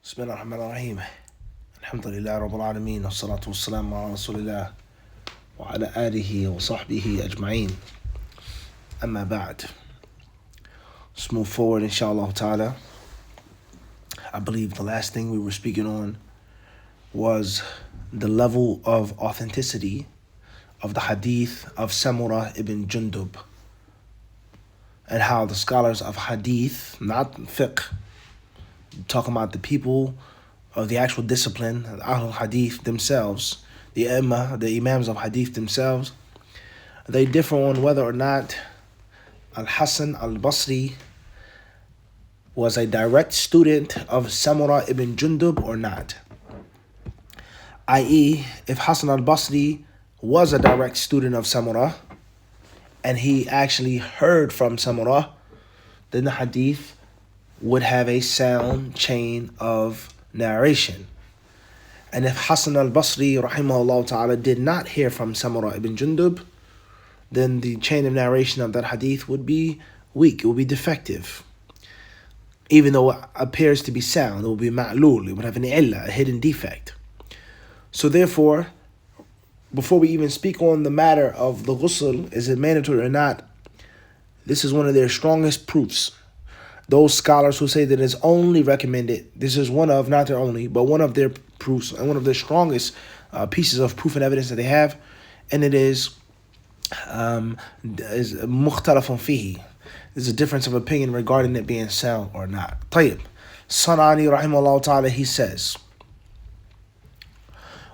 بسم الله الرحمن الرحيم الحمد لله رب العالمين والصلاة والسلام على رسول الله وعلى آله وصحبه أجمعين أما بعد. Let's move forward inshallah ta'ala. I believe the last thing we were speaking on was the level of authenticity of the hadith of Samurah ibn Jundub, and how the scholars of hadith, not fiqh, talking about the people of the actual discipline, the Ahlul Hadith themselves, the Imams of Hadith themselves, they differ on whether or not Al-Hasan al-Basri was a direct student of Samurah ibn Jundub or not. I.e., if Hasan al-Basri was a direct student of Samurah and he actually heard from Samurah, then the hadith would have a sound chain of narration. And if Hasan al-Basri rahimahullah ta'ala did not hear from Samurah ibn Jundub, then the chain of narration of that hadith would be weak, it would be defective. Even though it appears to be sound, it would be ma'lul, it would have an illah, a hidden defect. So therefore, before we even speak on the matter of the ghusl, is it mandatory or not, this is one of their strongest proofs. Those scholars who say that it's only recommended, this is one of, not their only, but one of their proofs and one of the strongest pieces of proof and evidence that they have, and it is mukhtalafun fihi. There's a difference of opinion regarding it being sound or not. طيب. Sanani rahimahullah ta'ala, he says,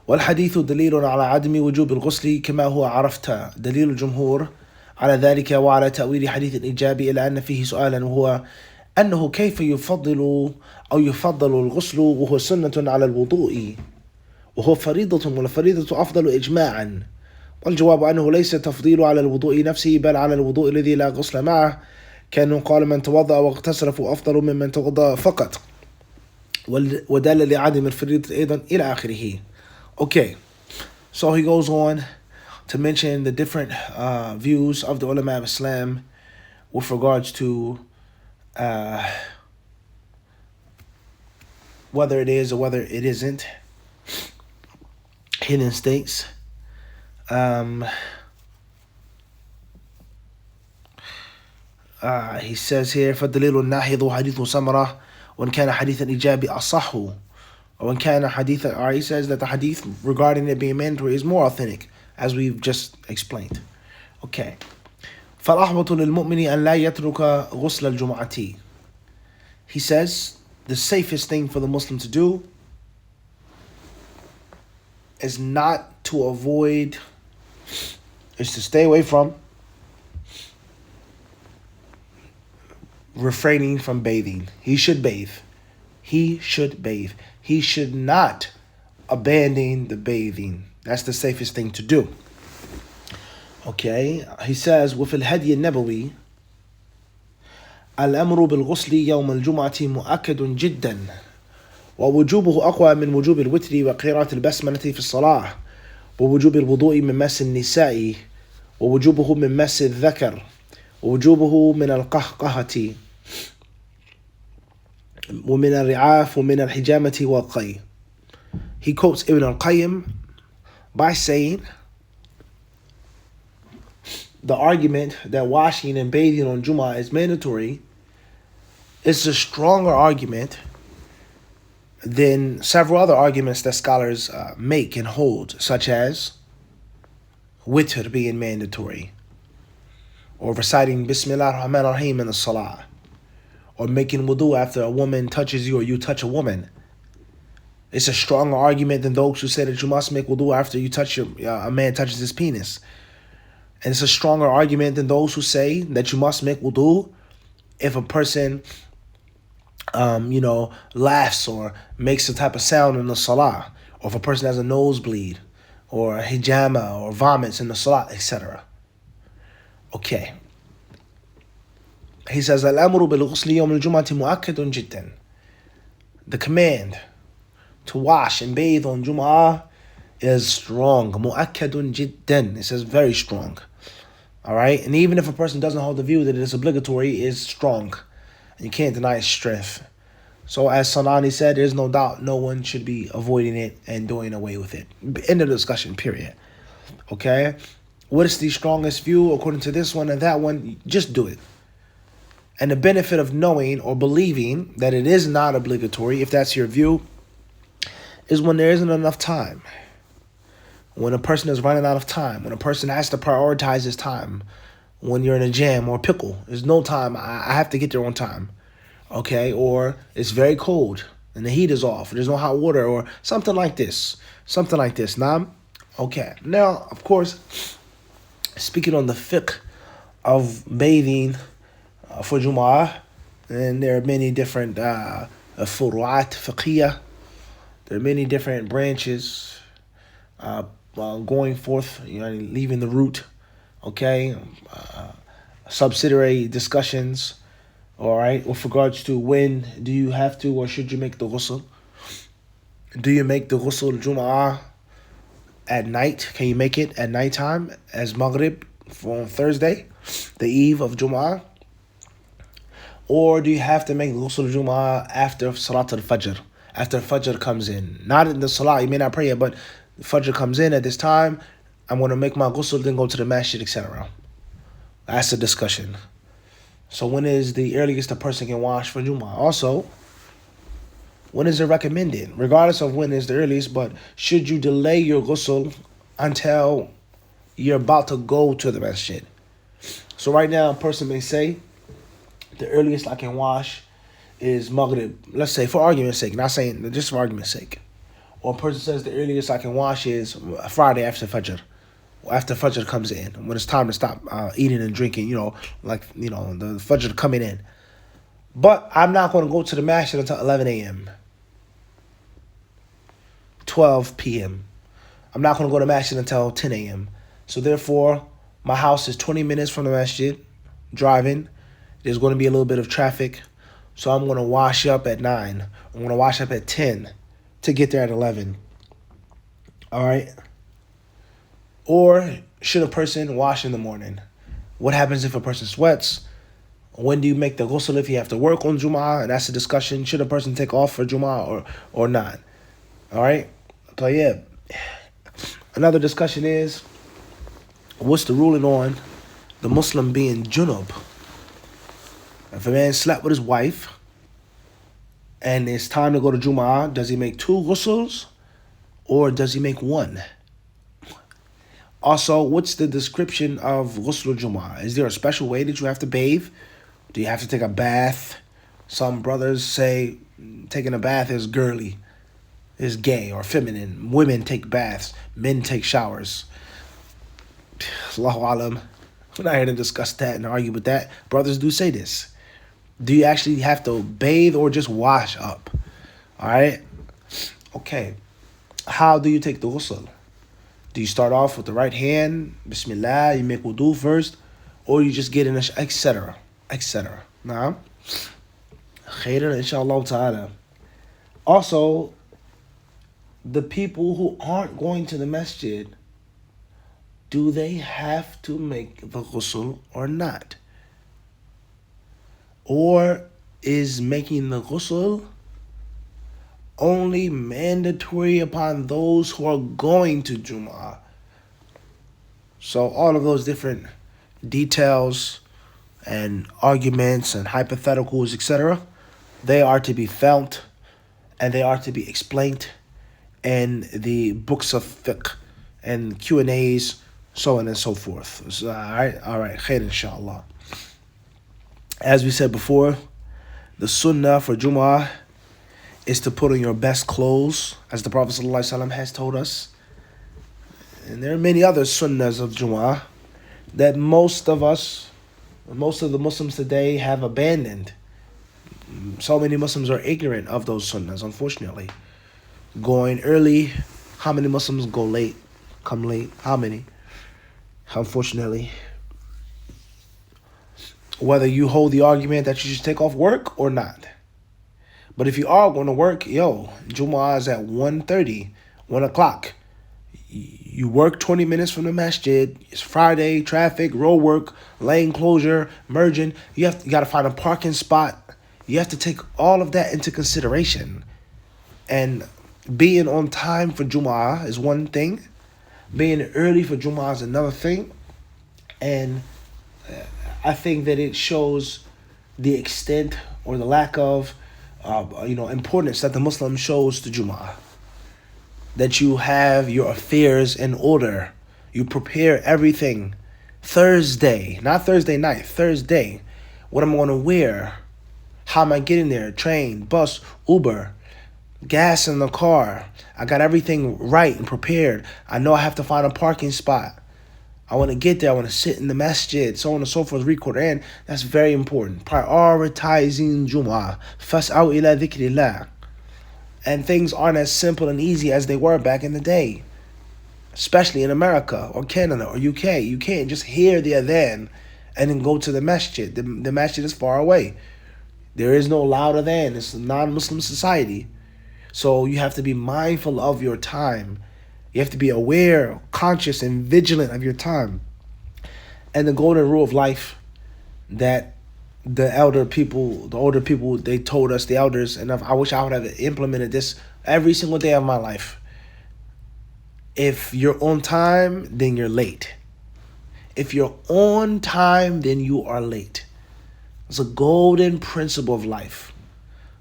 والحديث دليل على عدم وجوب الغسل كما هو عرفت دليل الجمهور على ذلك وعلى تأويل حديث الإيجاب إلى أن فيه سؤالا وهو أنه كيف يفضل الغسل وهو سنة على الوضوء وهو فريضة والفريضة أفضل إجماعا، والجواب أنه ليس تفضيل على الوضوء نفسه بل على الوضوء الذي لا غسل معه، كأنه قال من توضأ واغتسل أفضل ممن توضأ فقط، ودل لعدم الفريضة أيضا إلى آخره. Okay, so he goes on to mention the different views of the ulama of Islam with regards to whether it is or whether it isn't. He then states, he says here, فَالدَّلِيلُ النَّاحِضُ حَدِيثُ سَمْرَةٍ وَإِنْ كَانَ حَدِيث الْإِجَابِ أَصَحُّ. Or he says that the hadith regarding it being mandatory is more authentic, as we've just explained. Okay. فَالْأَحْوَطُ لِلْمُؤْمِنِ أَنْ لَا يَتْرُكَ غُسْلَ الْجُمْعَةِ. He says the safest thing for the Muslim to do is not to avoid, is to stay away from refraining from bathing. He should bathe. He should bathe. He should not abandon the bathing. That's the safest thing to do. Okay, he says, وفي الهدي النبوي الأمر بالغسل يوم الجمعة مؤكد جدا ووجوبه أقوى من وجوب الوتر وقراءة البسملة في الصلاة ووجوب الوضوء من مس النساء ووجوبه من مس الذكر ووجوبه من القهقهة ومن الرعاف ومن الحجامة والقي. He quotes Ibn al-Qayyim by saying the argument that washing and bathing on Jumu'ah is mandatory is a stronger argument than several other arguments that scholars make and hold, such as witr being mandatory, or reciting Bismillah ar-Rahman ar-Rahim in the Salah, or making wudu after a woman touches you or you touch a woman. It's a stronger argument than those who say that you must make wudu after you touch a man touches his penis. And it's a stronger argument than those who say that you must make wudu if a person, laughs or makes a type of sound in the salah, or if a person has a nosebleed, or a hijama, or vomits in the salah, etc. Okay. He says, الأمر بالغسل يوم الجمعة مؤكد جدا. The command to wash and bathe on Jum'ah is strong. مؤكد جدا. It says very strong. Alright? And even if a person doesn't hold the view that it is obligatory, it is strong. And you can't deny its strength. So as Sanani said, there's no doubt no one should be avoiding it and doing away with it. End of the discussion, period. Okay? What is the strongest view according to this one and that one? Just do it. And the benefit of knowing or believing that it is not obligatory, if that's your view, is when there isn't enough time. When a person is running out of time. When a person has to prioritize his time. When you're in a jam or pickle. There's no time. I have to get there on time. Okay? Or it's very cold and the heat is off. There's no hot water or something like this. Something like this. Now, okay. Now, of course, speaking on the fiqh of bathing for Jum'ah, and there are many different furu'at fiqhiyah. There are many different branches going forth, leaving the root, okay? Subsidiary discussions, all right, with regards to when do you have to or should you make the ghusl? Do you make the ghusl Jum'ah at night? Can you make it at nighttime as Maghrib on Thursday, the eve of Jum'ah? Or do you have to make ghusl Jum'ah after Salat al-Fajr? After Fajr comes in. Not in the Salah, you may not pray it, but Fajr comes in at this time. I'm going to make my ghusl, then go to the masjid, etc. That's a discussion. So when is the earliest a person can wash for Jum'ah? Also, when is it recommended? Regardless of when is the earliest, but should you delay your ghusl until you're about to go to the masjid? So right now, a person may say, the earliest I can wash is Maghrib. Let's say, for argument's sake, not saying, just for argument's sake. Or a person says the earliest I can wash is Friday after Fajr. After Fajr comes in, when it's time to stop eating and drinking, the Fajr coming in. But I'm not going to go to the masjid until 11 a.m. 12 p.m. I'm not going to go to masjid until 10 a.m. So therefore, my house is 20 minutes from the masjid, driving. There's going to be a little bit of traffic. So I'm going to wash up at 9. I'm going to wash up at 10 to get there at 11. All right? Or should a person wash in the morning? What happens if a person sweats? When do you make the ghusl if you have to work on Jum'ah? And that's a discussion. Should a person take off for Jum'ah or not? All right? But yeah. Another discussion is, what's the ruling on the Muslim being junub? If a man slept with his wife and it's time to go to Jum'ah, does he make 2 ghusls or does he make 1? Also, what's the description of ghusl Jum'ah? Is there a special way that you have to bathe? Do you have to take a bath? Some brothers say taking a bath is girly, is gay or feminine. Women take baths, men take showers. Allahu alam. We're not here to discuss that and argue with that. Brothers do say this. Do you actually have to bathe or just wash up? All right? Okay. How do you take the ghusl? Do you start off with the right hand? Bismillah, you make wudu first? Or you just get in etc. etc. Now, khairan inshallah ta'ala. Also, the people who aren't going to the masjid, do they have to make the ghusl or not? Or is making the ghusl only mandatory upon those who are going to Jum'ah? So all of those different details and arguments and hypotheticals, etc., they are to be felt and they are to be explained in the books of fiqh and Q&As, so on and so forth. So, all right, khair inshallah. As we said before, the sunnah for Jum'ah is to put on your best clothes, as the Prophet ﷺ has told us. And there are many other sunnahs of Jum'ah that most of the Muslims today have abandoned. So many Muslims are ignorant of those sunnahs, unfortunately. Going early, how many Muslims go late, come late? How many? Unfortunately. Whether you hold the argument that you should take off work or not. But if you are going to work, Jumu'ah is at 1:30, 1 o'clock. You work 20 minutes from the masjid. It's Friday, traffic, road work, lane closure, merging. You got to find a parking spot. You have to take all of that into consideration. And being on time for Jumu'ah is one thing. Being early for Jumu'ah is another thing. And I think that it shows the extent or the lack of importance that the Muslim shows to Jumu'ah. That you have your affairs in order. You prepare everything. Thursday, not Thursday night, Thursday. What am I going to wear? How am I getting there? Train, bus, Uber, gas in the car. I got everything right and prepared. I know I have to find a parking spot. I want to get there. I want to sit in the masjid, so on and so forth, read Quran. That's very important. Prioritizing Jumu'ah. Fas'aw ila dhikrillah. And things aren't as simple and easy as they were back in the day. Especially in America or Canada or UK. You can't just hear the adhan and then go to the masjid. The masjid is far away. There is no loud adhan. It's a non-Muslim society. So you have to be mindful of your time. You have to be aware, conscious, and vigilant of your time. And the golden rule of life that the older people, they told us, the elders, and I wish I would have implemented this every single day of my life. If you're on time, then you're late. If you're on time, then you are late. It's a golden principle of life.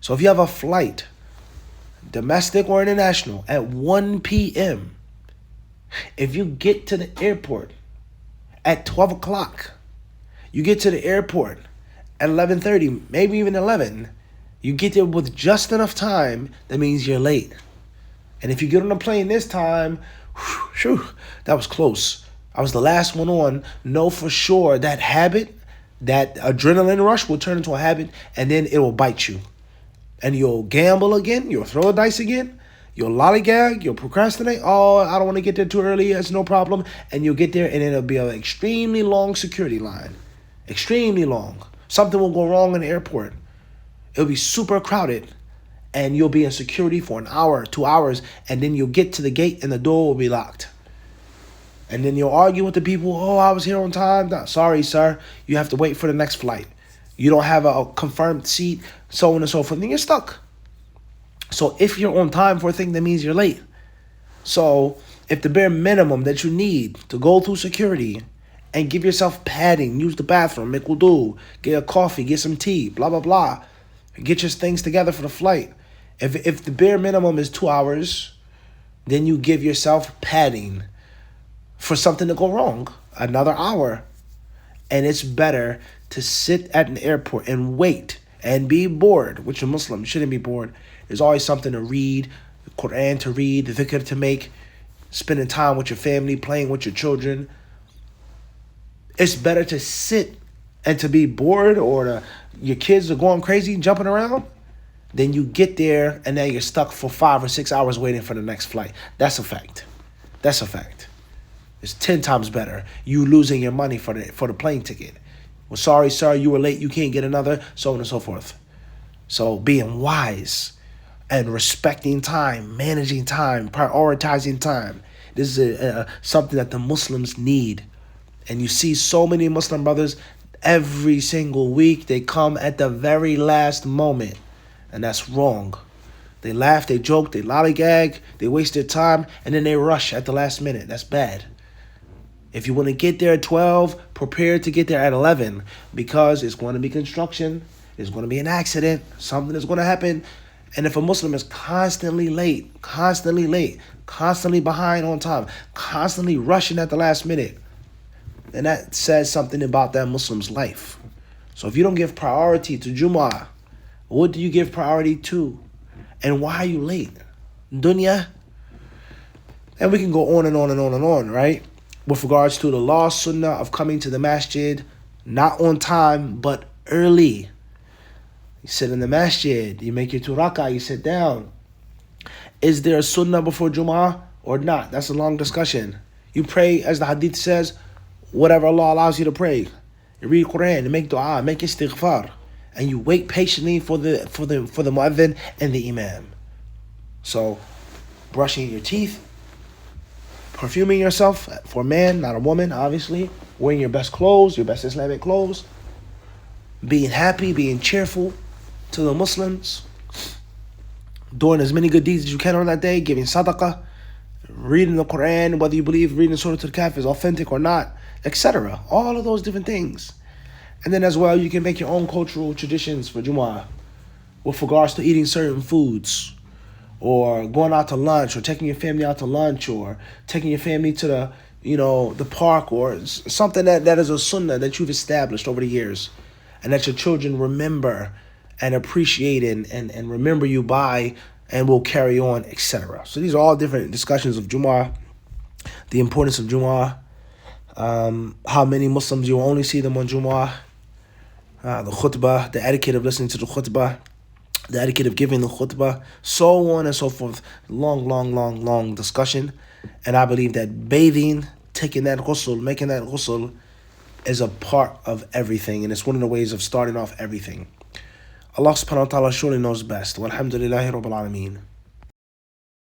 So if you have a flight, domestic or international, at 1 p.m., if you get to the airport at 12 o'clock, you get to the airport at 11:30, maybe even 11, you get there with just enough time, that means you're late. And if you get on a plane this time, that was close. I was the last one on. Know for sure that habit, that adrenaline rush will turn into a habit, and then it will bite you. And you'll gamble again, you'll throw the dice again, you'll lollygag, you'll procrastinate. Oh, I don't want to get there too early, it's no problem. And you'll get there and it'll be an extremely long security line. Extremely long. Something will go wrong in the airport. It'll be super crowded and you'll be in security for an hour, 2 hours, and then you'll get to the gate and the door will be locked. And then you'll argue with the people, oh, I was here on time. Sorry, sir, you have to wait for the next flight. You don't have a confirmed seat, so on and so forth, then you're stuck. So if you're on time for a thing, that means you're late. So if the bare minimum that you need to go through security and give yourself padding, use the bathroom, make wudu, get a coffee, get some tea, blah, blah, blah, get your things together for the flight. If the bare minimum is 2 hours, then you give yourself padding for something to go wrong, another hour. And it's better to sit at an airport and wait and be bored, which a Muslim shouldn't be bored. There's always something to read, Quran to read, the dhikr to make, spending time with your family, playing with your children. It's better to sit and to be bored or your kids are going crazy, jumping around, then you get there and then you're stuck for 5 or 6 hours waiting for the next flight. That's a fact. That's a fact. It's 10 times better. You losing your money for the plane ticket. Well, sorry, sir, you were late. You can't get another, so on and so forth. So being wise and respecting time, managing time, prioritizing time. This is something that the Muslims need. And you see so many Muslim brothers every single week. They come at the very last moment. And that's wrong. They laugh, they joke, they lollygag, they waste their time, and then they rush at the last minute. That's bad. If you want to get there at 12, prepare to get there at 11 because it's going to be construction. There's going to be an accident. Something is going to happen. And if a Muslim is constantly late, constantly behind on time, constantly rushing at the last minute, then that says something about that Muslim's life. So if you don't give priority to Jumu'ah, what do you give priority to? And why are you late? Dunya? And we can go on and on and on and on, right? With regards to the law sunnah of coming to the masjid, not on time, but early. You sit in the masjid, you make your 2 rak'ah, you sit down. Is there a sunnah before Jumu'ah or not? That's a long discussion. You pray, as the Hadith says, whatever Allah allows you to pray. You read Quran, you make dua, make istighfar. And you wait patiently for the muadhin and the imam. So, brushing your teeth, perfuming yourself for a man, not a woman, obviously. Wearing your best clothes, your best Islamic clothes. Being happy, being cheerful. to the Muslims, doing as many good deeds as you can on that day, giving sadaqah, reading the Quran, whether you believe reading Surah Al-Kahf is authentic or not, etc. All of those different things. And then as well, you can make your own cultural traditions for Jumu'ah with regards to eating certain foods, or going out to lunch, or taking your family out to lunch, or taking your family to the park, or something that is a sunnah that you've established over the years, and that your children remember and appreciate and remember you by, and will carry on, etc. So these are all different discussions of Jumu'ah, the importance of Jumu'ah, how many Muslims you will only see them on Jumu'ah, the khutbah, the etiquette of listening to the khutbah, the etiquette of giving the khutbah, so on and so forth. Long discussion. And I believe that bathing, taking that ghusl, making that ghusl is a part of everything. And it's one of the ways of starting off everything. Allah subhanahu wa ta'ala surely knows best. Walhamdulillahi rabbil alameen.